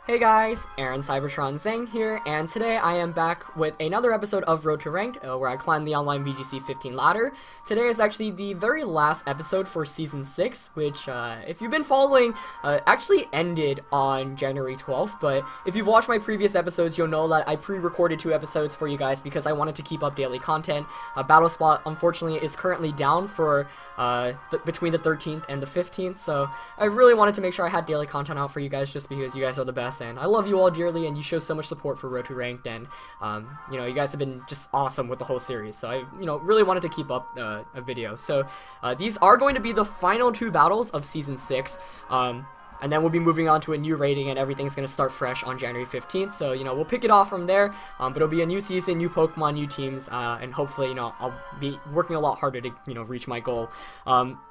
Hey guys, Aaron Cybertron Zhang here, and today I am back with another episode of Road to Ranked, where I climb the online VGC 15 ladder. Today is actually the very last episode for Season 6, which, if you've been following, actually ended on January 12th, but if you've watched my previous episodes, you'll know that I pre-recorded 2 episodes for you guys because I wanted to keep up daily content. Battle Spot, unfortunately, is currently down for between the 13th and the 15th, so I really wanted to make sure I had daily content out for you guys just because you guys are the best. And I love you all dearly, and you show so much support for Road to Ranked, and you guys have been just awesome with the whole series, so I really wanted to keep up a video. So these are going to be the final 2 battles of Season 6, and then we'll be moving on to a new rating, and everything's going to start fresh on January 15th, so we'll pick it off from there, but it'll be a new season, new Pokemon, new teams, and hopefully, I'll be working a lot harder to, reach my goal.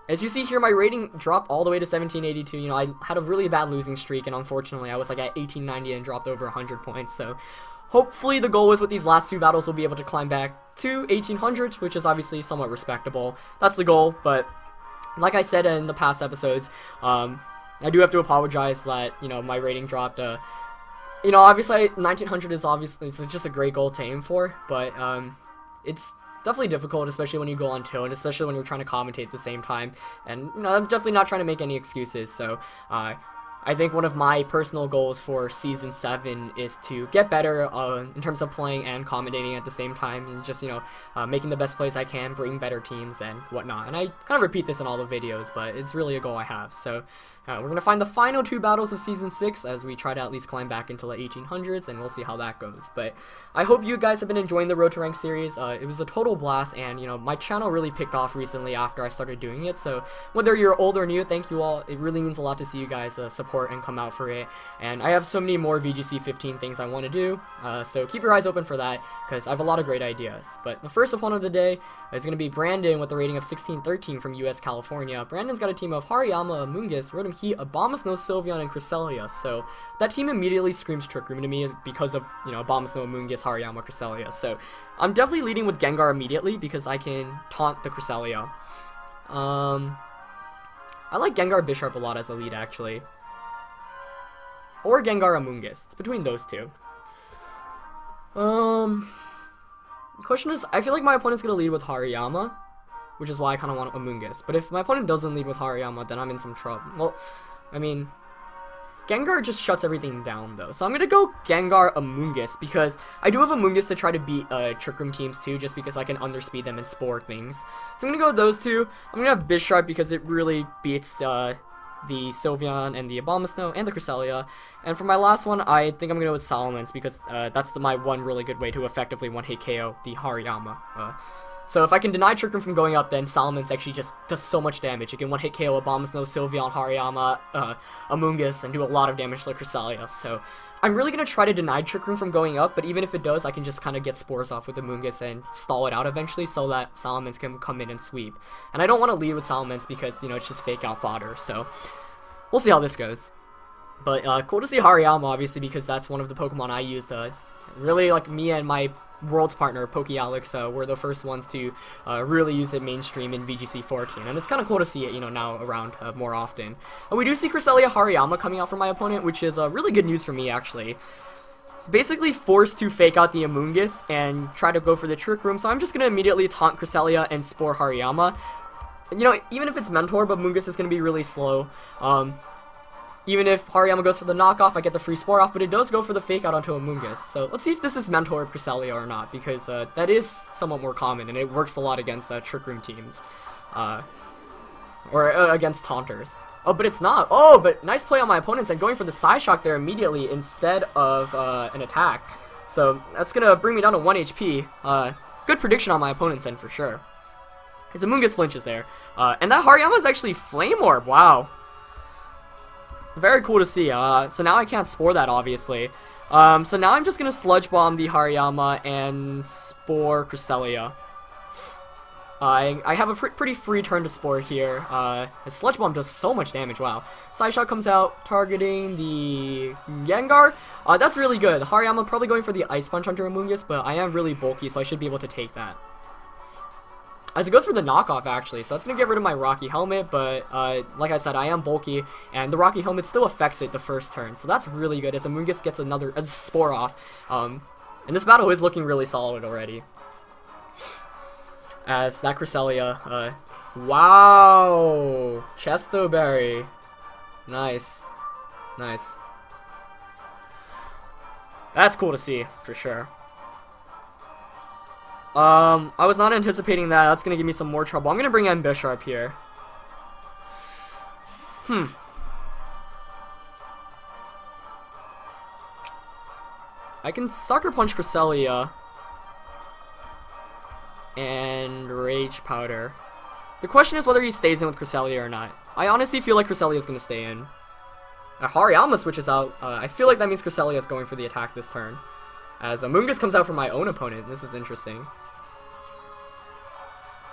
As you see here, my rating dropped all the way to 1782. I had a really bad losing streak, and unfortunately, I was like at 1890 and dropped over 100 points, so hopefully the goal is with these last 2 battles, we'll be able to climb back to 1800, which is obviously somewhat respectable. That's the goal, but like I said in the past episodes, I do have to apologize that, my rating dropped. Obviously 1900 is obviously, it's just a great goal to aim for, but it's definitely difficult, especially when you go on tilt, and especially when you're trying to commentate at the same time. And I'm definitely not trying to make any excuses. So I think one of my personal goals for Season 7 is to get better in terms of playing and commentating at the same time, and just, making the best plays I can, bring better teams and whatnot. And I kind of repeat this in all the videos, but it's really a goal I have. So we're going to find the final 2 battles of Season 6 as we try to at least climb back into the 1800s, and we'll see how that goes. But I hope you guys have been enjoying the Road to Rank series. It was a total blast, and, my channel really picked off recently after I started doing it. So whether you're old or new, thank you all. It really means a lot to see you guys support and come out for it. And I have so many more VGC 15 things I want to do, so keep your eyes open for that, because I have a lot of great ideas. But the first opponent of the day is going to be Brandon with a rating of 1613 from US California. Brandon's got a team of Hariyama, Amoonguss, Rotom Heat, Abomasnow, Sylveon, and Cresselia. So that team immediately screams Trick Room to me because of, Abomasnow, Amoonguss, Hariyama, Cresselia. So I'm definitely leading with Gengar immediately because I can taunt the Cresselia. I like Gengar Bisharp a lot as a lead, actually. Or Gengar Amoonguss. It's between those 2. The question is, I feel like my opponent's going to lead with Hariyama, which is why I kind of want Amoonguss. But if my opponent doesn't lead with Hariyama, then I'm in some trouble. Well, I mean, Gengar just shuts everything down, though. So I'm going to go Gengar Amoonguss, because I do have Amoonguss to try to beat Trick Room teams, too, just because I can underspeed them and spore things. So I'm going to go with those 2. I'm going to have Bisharp because it really beats the Sylveon and the Abomasnow and the Cresselia. And for my last one, I think I'm going to go with Salamence, because that's my one really good way to effectively one-hit KO the Hariyama. So if I can deny Trick Room from going up, then Salamence actually just does so much damage. It can one-hit KO Abomasnow, Sylveon, Hariyama, Amoonguss, and do a lot of damage to the Cresselia. So I'm really going to try to deny Trick Room from going up, but even if it does, I can just kind of get spores off with Amoonguss and stall it out eventually so that Salamence can come in and sweep. And I don't want to lead with Salamence because, it's just fake out fodder, so we'll see how this goes. But cool to see Hariyama, obviously, because that's one of the Pokemon I used. Really, like, me and my Worlds partner, PokeAlex, were the first ones to really use it mainstream in VGC 14, and it's kind of cool to see it, now around more often. We do see Cresselia Hariyama coming out for my opponent, which is really good news for me, actually. It's basically forced to fake out the Amoonguss and try to go for the Trick Room, so I'm just going to immediately taunt Cresselia and Spore Hariyama. Even if it's Mentor, but Amoonguss is going to be really slow. Even if Hariyama goes for the knockoff, I get the free Spore off, but it does go for the fake out onto Amoonguss. So let's see if this is Mentor or Cresselia or not, because that is somewhat more common, and it works a lot against Trick Room teams. Or against Taunters. Oh, but it's not. Oh, but nice play on my opponents, and going for the Psy Shock there immediately instead of an attack. So that's going to bring me down to 1 HP. Good prediction on my opponent's end for sure. His Amoonguss flinches there. And that Hariyama is actually Flame Orb. Wow. Very cool to see. So now I can't spore that, obviously. So now I'm just going to Sludge Bomb the Hariyama and spore Cresselia. I have a pretty free turn to spore here. His Sludge Bomb does so much damage, wow. Psy-Shock comes out, targeting the Gengar. That's really good. Hariyama probably going for the Ice Punch onto Amoonguss, but I am really bulky, so I should be able to take that. as it goes for the knockoff, actually. So that's going to get rid of my Rocky Helmet, but like I said, I am bulky, and the Rocky Helmet still affects it the first turn. So that's really good, as Amoonguss gets a Spore off. And this battle is looking really solid already. As that Cresselia, wow! Chesto Berry. Nice. Nice. That's cool to see, for sure. I was not anticipating that. That's gonna give me some more trouble. I'm gonna bring in Bisharp here. I can Sucker Punch Cresselia and Rage Powder. The question is whether he stays in with Cresselia or not. I honestly feel like Cresselia is gonna stay in. Hariyama switches out. I feel like that means Cresselia is going for the attack this turn. As Amoonguss comes out for my own opponent. This is interesting.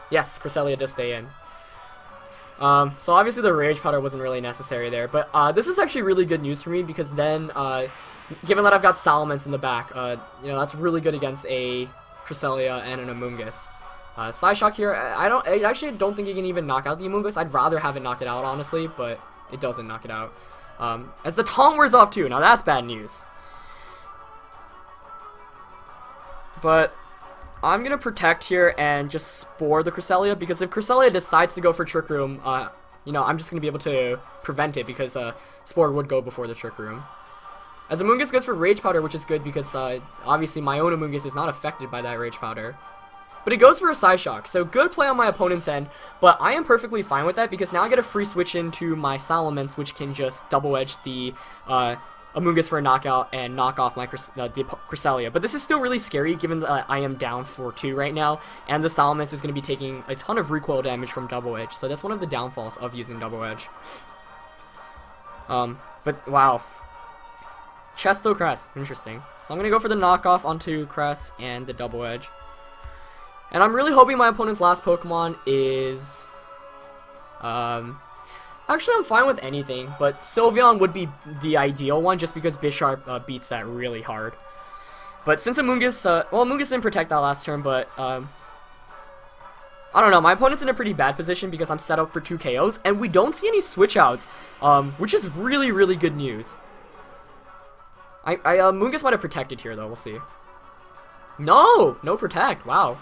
Yes, Cresselia does stay in. So obviously the Rage Powder wasn't really necessary there. But this is actually really good news for me because then, given that I've got Salamence in the back, you know, that's really good against a Cresselia and an Amoonguss. Psyshock here, I actually don't think you can even knock out the Amoonguss. I'd rather have it knock it out, honestly, but it doesn't knock it out. As the Tong wears off too. Now that's bad news. But I'm going to protect here and just Spore the Cresselia, because if Cresselia decides to go for Trick Room, you know, I'm just going to be able to prevent it, because Spore would go before the Trick Room. As Amoonguss goes for Rage Powder, which is good because obviously my own Amoonguss is not affected by that Rage Powder. But it goes for a Psyshock, so good play on my opponent's end, but I am perfectly fine with that because now I get a free switch into my Salamence, which can just double edge the Amoonguss for a knockout and knock off my the Cresselia. But this is still really scary given that I am down 4-2 right now, and the Salamence is going to be taking a ton of recoil damage from double edge, so that's one of the downfalls of using double edge. But wow. Chesto Cress, interesting. So I'm going to go for the knockoff onto Cress and the double edge. And I'm really hoping my opponent's last Pokemon is... Actually, I'm fine with anything, but Sylveon would be the ideal one just because Bisharp beats that really hard. But since Amoonguss... well, Amoonguss didn't protect that last turn, but... I don't know, my opponent's in a pretty bad position because I'm set up for 2 KOs, and we don't see any switch outs, which is really, really good news. Amoonguss might have protected here, though, we'll see. No! No protect, wow.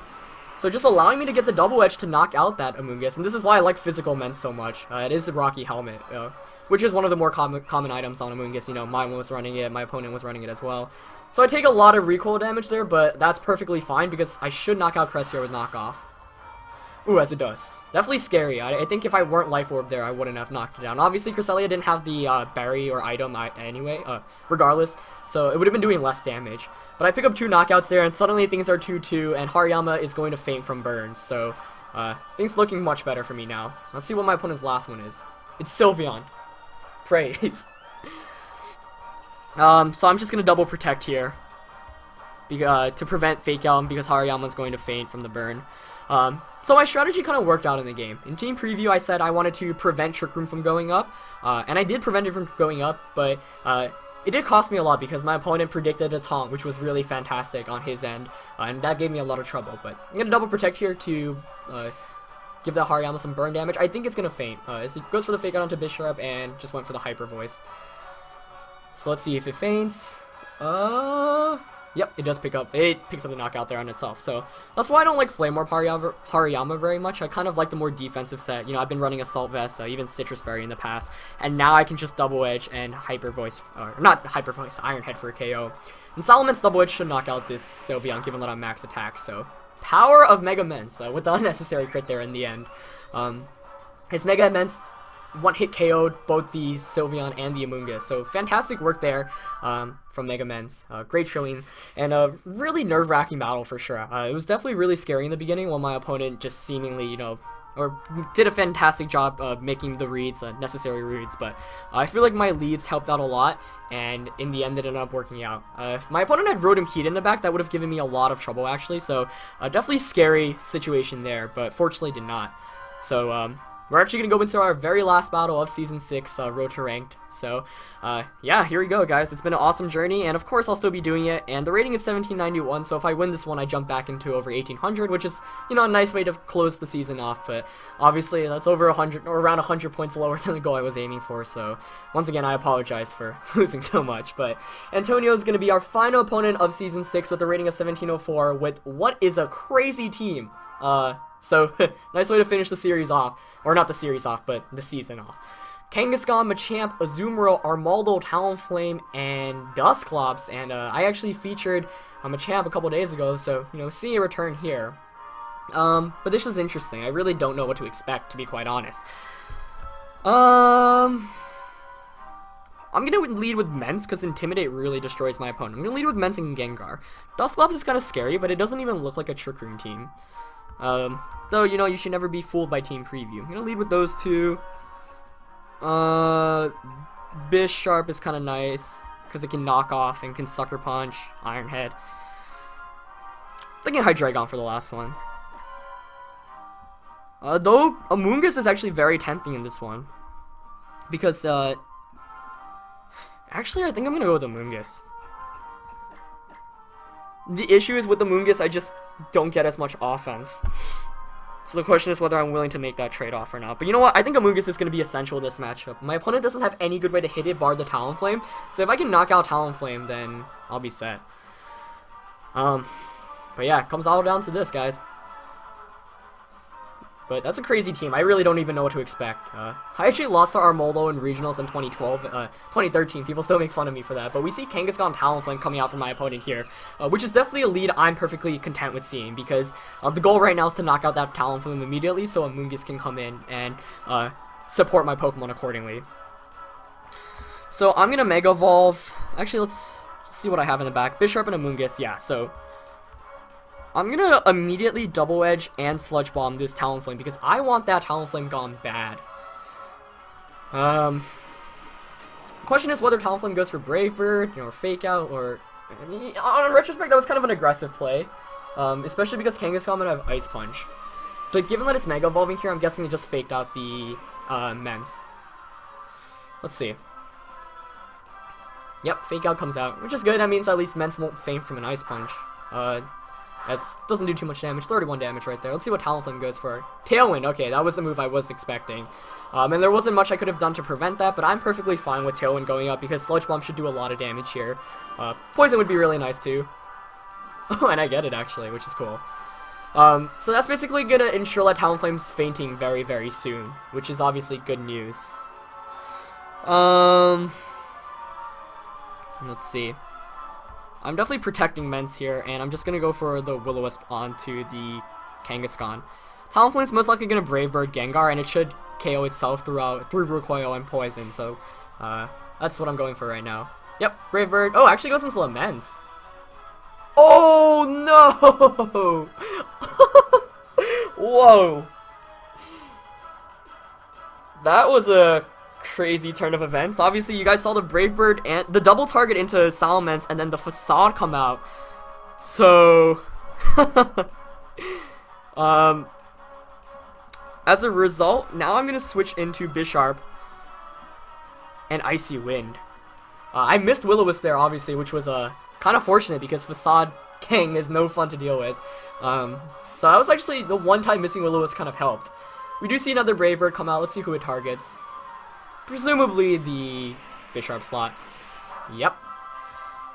So just allowing me to get the double edge to knock out that Amoonguss, and this is why I like Physical Mend so much. It is the Rocky Helmet, which is one of the more common items on Amoonguss. You know, mine was running it, my opponent was running it as well. So I take a lot of recoil damage there, but that's perfectly fine because I should knock out Cress here with knockoff. Ooh, as it does. Definitely scary. I think if I weren't Life Orb there, I wouldn't have knocked it down. Obviously, Cresselia didn't have the berry or item anyway, regardless, so it would have been doing less damage. But I pick up 2 knockouts there, and suddenly things are 2-2, and Hariyama is going to faint from burns, so things looking much better for me now. Let's see what my opponent's last one is. It's Sylveon. Praise. So I'm just going to double protect here to prevent Fake Out because Hariyama's going to faint from the burn. So my strategy kind of worked out in the game. In Team Preview, I said I wanted to prevent Trick Room from going up, and I did prevent it from going up, but it did cost me a lot because my opponent predicted a taunt, which was really fantastic on his end, and that gave me a lot of trouble. But I'm going to double protect here to give that Hariyama some burn damage. I think it's going to faint. It goes for the Fake Out onto Bisharp and just went for the Hyper Voice. So let's see if it faints. Yep, it does pick up. It picks up the knockout there on itself. So that's why I don't like Flame Orb Hariyama very much. I kind of like the more defensive set. You know, I've been running Assault Vest, even Citrus Berry in the past, and now I can just Double Edge and Hyper Voice, or not Hyper Voice, Iron Head for a KO. And Salomon's Double Edge should knock out this Sylveon, given that I'm max attack. So power of Mega Immense with the unnecessary crit there in the end. His Mega Immense one-hit KO'd both the Sylveon and the Amoonguss, so fantastic work there from Mega Immense. Great showing, and a really nerve-wracking battle for sure. It was definitely really scary in the beginning while my opponent just seemingly, you know, or did a fantastic job of making the reads, necessary reads, but I feel like my leads helped out a lot, and in the end it ended up working out. If my opponent had Rotom Heat in the back, that would have given me a lot of trouble actually, so definitely scary situation there, but fortunately did not. So, we're actually going to go into our very last battle of Season 6, Road to Ranked. So, yeah, here we go, guys. It's been an awesome journey, and of course I'll still be doing it, and the rating is 1791, so if I win this one, I jump back into over 1800, which is, you know, a nice way to close the season off, but obviously that's over 100, or around 100 points lower than the goal I was aiming for, so once again, I apologize for losing so much, but Antonio is going to be our final opponent of Season 6 with a rating of 1704 with what is a crazy team. So, nice way to finish the series off. Or not the series off, but the season off. Kangaskhan, Machamp, Azumarill, Armaldo, Talonflame, and Dusclops. And, I actually featured Machamp a couple days ago, so, you know, seeing a return here. But this is interesting. I really don't know what to expect, to be quite honest. I'm gonna lead with Mence, because Intimidate really destroys my opponent. I'm gonna lead with Mence and Gengar. Dusclops is kind of scary, but it doesn't even look like a Trick Room team. Though, you know, you should never be fooled by team preview. I'm gonna lead with those two. Bisharp is kind of nice, because it can knock off and can Sucker Punch, Iron Head. Thinking Hydreigon for the last one. Though, Amoonguss is actually very tempting in this one. Because, actually, I think I'm gonna go with Amoonguss. The issue is with the Amoonguss, I just don't get as much offense. So the question is whether I'm willing to make that trade-off or not. But you know what? I think Amoonguss is going to be essential in this matchup. My opponent doesn't have any good way to hit it, bar the Talonflame. So if I can knock out Talonflame, then I'll be set. But yeah, it comes all down to this, guys. But that's a crazy team. I really don't even know what to expect. I actually lost to Armaldo in Regionals in 2013. People still make fun of me for that. But we see Kangaskhan and Talonflame coming out from my opponent here, which is definitely a lead I'm perfectly content with seeing, because the goal right now is to knock out that Talonflame immediately so Amoonguss can come in and support my Pokemon accordingly. So I'm going to Mega Evolve. Actually, let's see what I have in the back. Bisharp and Amoonguss, yeah, so I'm gonna immediately Double Edge and Sludge Bomb this Talonflame because I want that Talonflame gone bad. Question is whether Talonflame goes for Brave Bird, you know, or Fake Out, or on retrospect that was kind of an aggressive play, especially because Kangaskhan might have Ice Punch. But given that it's Mega Evolving here, I'm guessing it just faked out the Mence. Let's see. Yep, Fake Out comes out, which is good. That means at least Mence won't faint from an Ice Punch. As doesn't do too much damage, 31 damage right there. Let's see what Talonflame goes for. Tailwind, okay, that was the move I was expecting. And there wasn't much I could have done to prevent that, but I'm perfectly fine with Tailwind going up because Sludge Bomb should do a lot of damage here. Poison would be really nice too. Oh, and I get it actually, which is cool. So that's basically gonna ensure that Talonflame's fainting very, very soon, which is obviously good news. Let's see. I'm definitely protecting Mence here, and I'm just going to go for the Will-O-Wisp onto the Kangaskhan. Talonflame's most likely going to Brave Bird Gengar, and it should KO itself through Recoil and Poison, so that's what I'm going for right now. Yep, Brave Bird. Oh, actually goes into Mence. Oh, no! Whoa. That was a crazy turn of events. Obviously, you guys saw the Brave Bird and the double target into Salamence, and then the Facade come out. So, as a result, now I'm gonna switch into Bisharp and Icy Wind. I missed Will-O-Wisp there, obviously, which was kind of fortunate because Facade King is no fun to deal with. So that was actually the one time missing Will-O-Wisp kind of helped. We do see another Brave Bird come out. Let's see who it targets. Presumably the Bisharp slot. Yep.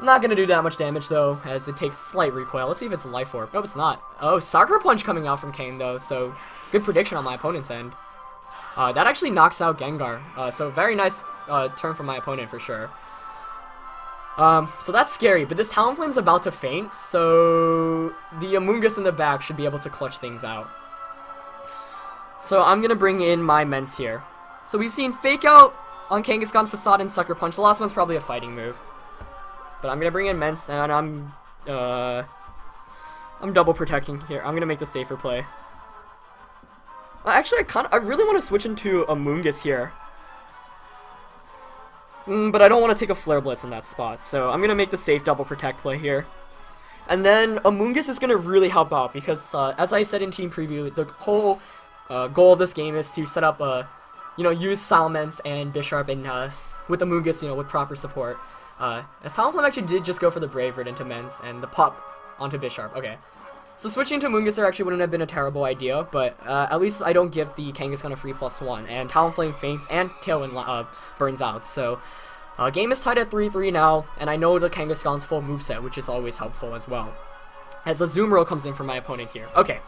Not gonna do that much damage though, as it takes slight recoil. Let's see if it's a Life Orb. Nope, it's not. Oh, Sucker Punch coming out from Kane though, so good prediction on my opponent's end. That actually knocks out Gengar. So very nice turn from my opponent for sure. So that's scary, but this Talonflame's about to faint, so the Amoonguss in the back should be able to clutch things out. So I'm gonna bring in my Mence here. So we've seen Fake Out on Kangaskhan, Facade, and Sucker Punch. The last one's probably a fighting move. But I'm going to bring in Mence, and I'm double protecting here. I'm going to make the safer play. Actually, I really want to switch into Amoonguss here. But I don't want to take a Flare Blitz in that spot. So I'm going to make the safe double protect play here. And then Amoonguss is going to really help out because, as I said in Team Preview, the whole goal of this game is to set up use Salamence and Bisharp and with Amoonguss, with proper support. As Talonflame actually did just go for the Brave Bird into Mens and the Pup onto Bisharp. Okay. So switching to Amoonguss there actually wouldn't have been a terrible idea, but at least I don't give the Kangaskhan a free +1, and Talonflame faints and Tailwind burns out. So game is tied at 3-3 now, and I know the Kangaskhan's full moveset, which is always helpful as well. As Azumarill comes in for my opponent here. Okay.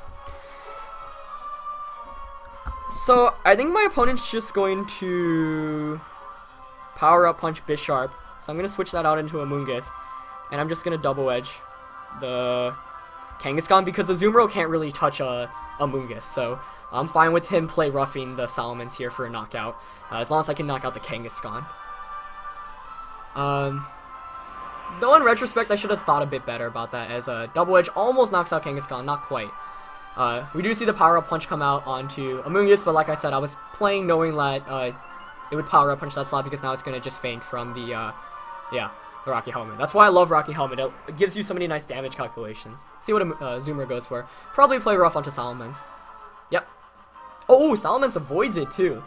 So I think my opponent's just going to Power Up Punch Bisharp. So I'm going to switch that out into Amoonguss, and I'm just going to Double Edge the Kangaskhan because Azumarill can't really touch Amoonguss, so I'm fine with him play roughing the Salamence here for a knockout, as long as I can knock out the Kangaskhan. Though in retrospect, I should have thought a bit better about that, as Double Edge almost knocks out Kangaskhan, not quite. We do see the Power Up Punch come out onto Amoonguss, but like I said, I was playing knowing that it would Power Up Punch that slot because now it's going to just faint from the Rocky Helmet. That's why I love Rocky Helmet. It gives you so many nice damage calculations. See what Zoomer goes for. Probably play rough onto Salamence. Yep. Oh, Salamence avoids it too.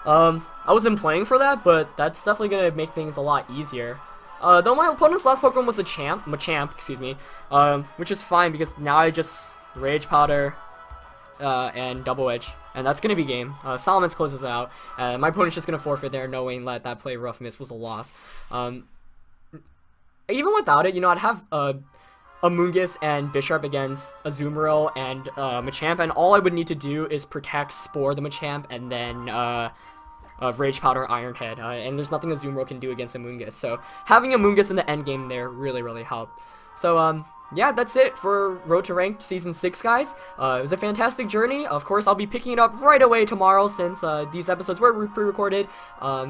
I wasn't playing for that, but that's definitely going to make things a lot easier. Though my opponent's last Pokemon was a Machamp, excuse me, which is fine because now I just Rage Powder and Double Edge, and that's going to be game. Salamence closes it out. My opponent's just going to forfeit there knowing that that play rough miss was a loss. Even without it, I'd have Amoonguss and Bisharp against Azumarill and Machamp, and all I would need to do is protect Spore the Machamp and then Rage Powder Iron Head, and there's nothing Azumarill can do against Amoonguss, so having Amoonguss in the end game there really, really helped. So, yeah, that's it for Road to Ranked Season 6, guys. It was a fantastic journey. Of course, I'll be picking it up right away tomorrow since these episodes were pre-recorded,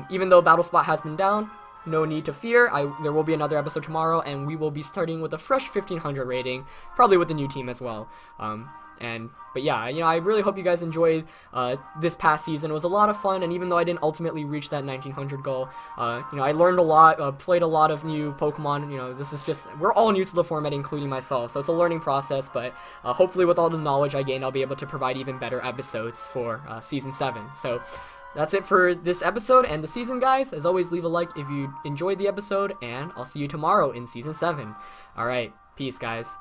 even though Battle Spot has been down. No need to fear, there will be another episode tomorrow, and we will be starting with a fresh 1500 rating, probably with the new team as well. But yeah, I really hope you guys enjoyed this past season. It was a lot of fun, and even though I didn't ultimately reach that 1900 goal, I learned a lot, played a lot of new Pokemon. This is just, we're all new to the format, including myself, so it's a learning process, but hopefully with all the knowledge I gained, I'll be able to provide even better episodes for Season 7. So that's it for this episode and the season, guys. As always, leave a like if you enjoyed the episode, and I'll see you tomorrow in Season 7. Alright, peace, guys.